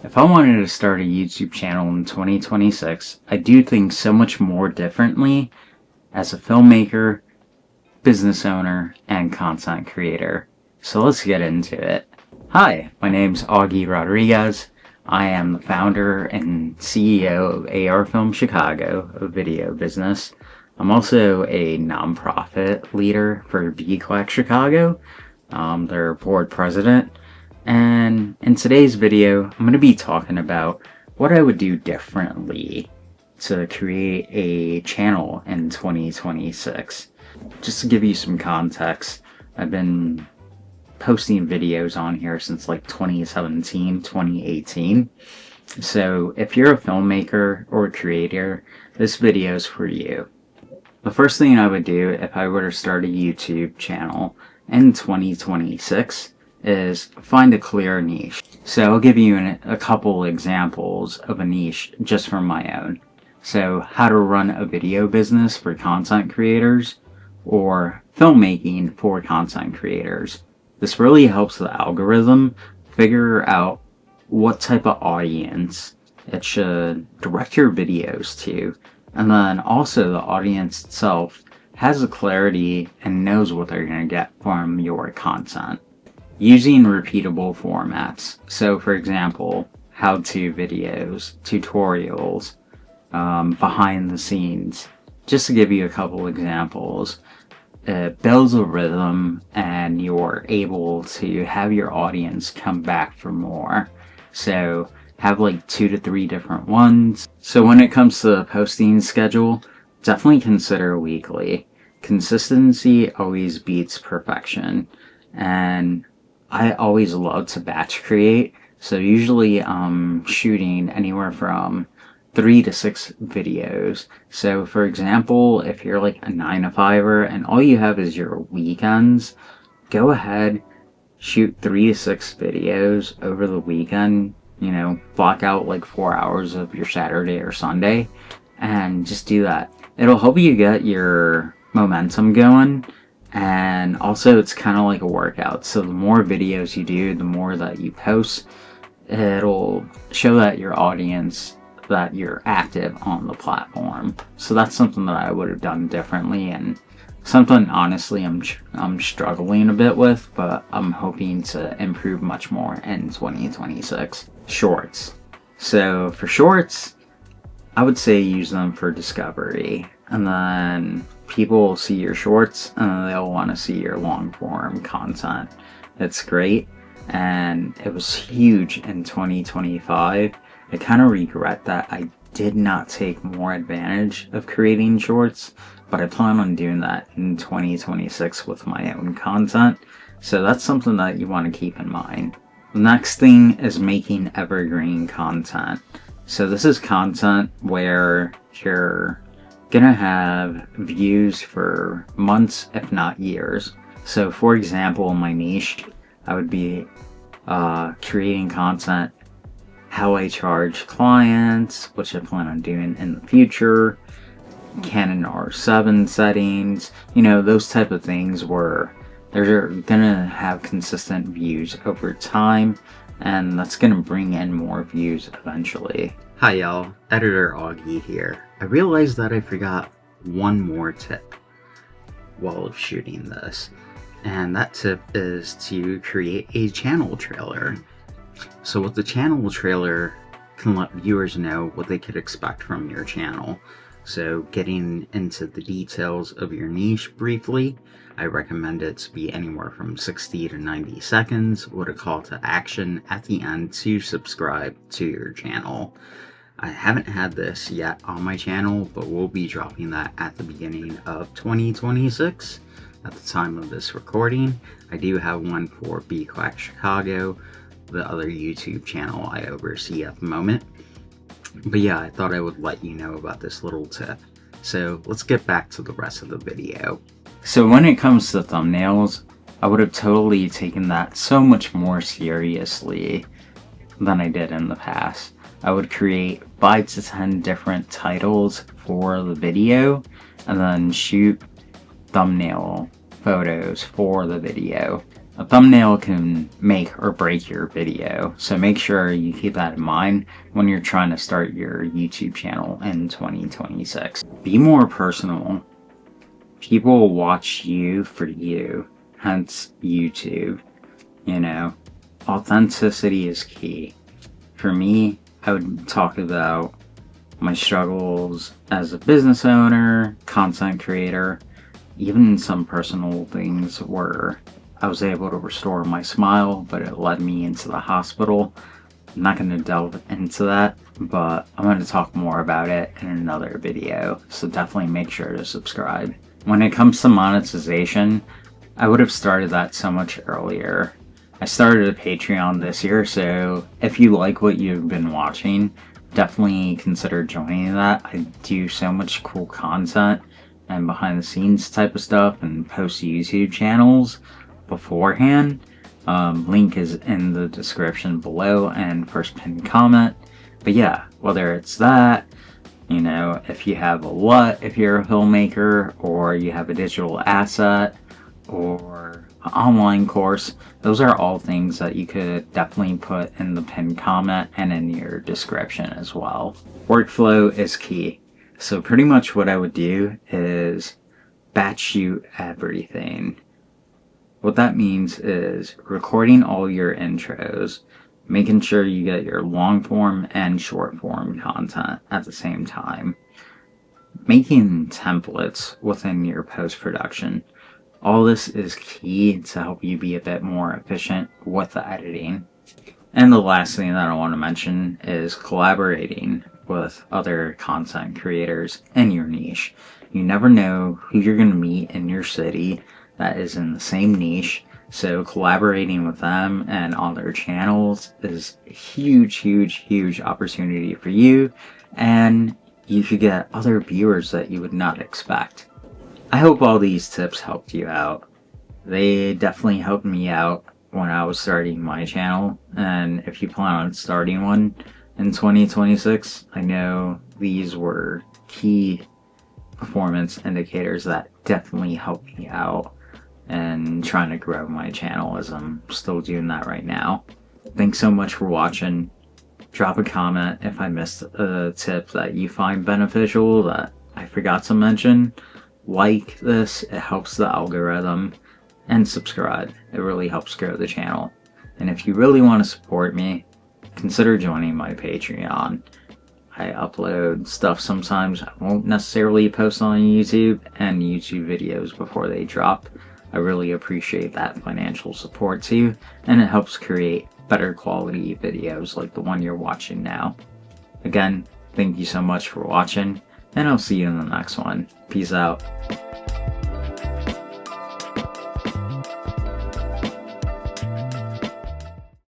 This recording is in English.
If I wanted to start a YouTube channel in 2026, I do things so much more differently as a filmmaker, business owner, and content creator. So let's get into it. Hi, my name's Augie Rodriguez. I am the founder and CEO of AR Film Chicago, a video business. I'm also a nonprofit leader for BQuack Chicago, their board president. And in today's video, I'm going to be talking about what I would do differently to create a channel in 2026. Just to give you some context, I've been posting videos on here since like 2017, 2018. So if you're a filmmaker or a creator, this video is for you. The first thing I would do if I were to start a YouTube channel in 2026 is find a clear niche. So I'll give you a couple examples of a niche just from my own. So how to run a video business for content creators or filmmaking for content creators. This really helps the algorithm figure out what type of audience it should direct your videos to. And then also the audience itself has a clarity and knows what they're going to get from your content. Using repeatable formats. So for example, how-to videos, tutorials, behind the scenes. Just to give you a couple examples, it builds a rhythm and you're able to have your audience come back for more. So have like 2 to 3 different ones. So when it comes to the posting schedule, definitely consider weekly. Consistency always beats perfection. And I always love to batch create, so usually I'm shooting anywhere from 3 to 6 videos. So for example, if you're like a 9-to-5er and all you have is your weekends, go ahead, shoot 3 to 6 videos over the weekend, block out like 4 hours of your Saturday or Sunday, and just do that. It'll help you get your momentum going. And also it's kind of like a workout. So the more videos you do, the more that you post, it'll show that your audience that you're active on the platform. So that's something that I would have done differently, and something honestly I'm struggling a bit with, but I'm hoping to improve much more in 2026. Shorts. So for shorts, I would say use them for discovery, and then people will see your shorts and they'll want to see your long form content. It's great, and it was huge in 2025. I kind of regret that I did not take more advantage of creating shorts, but I plan on doing that in 2026 with my own content. So that's something that you want to keep in mind. The next thing is making evergreen content. So this is content where you're gonna have views for months, if not years. So for example, in my niche, I would be creating content, how I charge clients, which I plan on doing in the future, Canon R7 settings, those type of things where they're gonna have consistent views over time, and that's gonna bring in more views eventually. Hi y'all, Editor Augie here. I realized that I forgot one more tip while shooting this, and that tip is to create a channel trailer. So with the channel trailer can let viewers know what they could expect from your channel. So getting into the details of your niche briefly, I recommend it to be anywhere from 60 to 90 seconds with a call to action at the end to subscribe to your channel. I haven't had this yet on my channel, but we'll be dropping that at the beginning of 2026. At the time of this recording, I do have one for BQuack Chicago, the other YouTube channel I oversee at the moment. But yeah, I thought I would let you know about this little tip. So let's get back to the rest of the video. So when it comes to thumbnails, I would have totally taken that so much more seriously than I did in the past. I would create 5 to 10 different titles for the video and then shoot thumbnail photos for the video. A thumbnail can make or break your video, so make sure you keep that in mind when you're trying to start your YouTube channel in 2026. Be more personal. People will watch you for you, hence YouTube. You know, authenticity is key. For me, I would talk about my struggles as a business owner, content creator, even some personal things where I was able to restore my smile, but it led me into the hospital. I'm not going to delve into that, but I'm going to talk more about it in another video, so definitely make sure to subscribe. When it comes to monetization, I would have started that so much earlier. I started a Patreon this year, so if you like what you've been watching, definitely consider joining that. I do so much cool content and behind the scenes type of stuff and post YouTube channels beforehand. Link is in the description below and first pinned comment. But yeah, whether it's that, you know, if you have a LUT, if you're a filmmaker, or you have a digital asset, or an online course, those are all things that you could definitely put in the pinned comment and in your description as well. Workflow is key. So pretty much what I would do is batch shoot everything. What that means is recording all your intros, making sure you get your long form and short form content at the same time, making templates within your post-production. All this is key to help you be a bit more efficient with the editing. And the last thing that I want to mention is collaborating with other content creators in your niche. You never know who you're going to meet in your city that is in the same niche, so collaborating with them and on their channels is a huge opportunity for you, and you could get other viewers that you would not expect. I hope all these tips helped you out. They definitely helped me out when I was starting my channel, and if you plan on starting one in 2026, I know these were key performance indicators that definitely helped me out and trying to grow my channel, as I'm still doing that right now. Thanks so much for watching. Drop a comment if I missed a tip that you find beneficial that I forgot to mention. Like this, it helps the algorithm, and subscribe. It really helps grow the channel. And if you really want to support me, consider joining my Patreon. I upload stuff sometimes I won't necessarily post on YouTube, and YouTube videos before they drop. I really appreciate that financial support too, and it helps create better quality videos like the one you're watching now. Again, thank you so much for watching, and I'll see you in the next one. Peace out.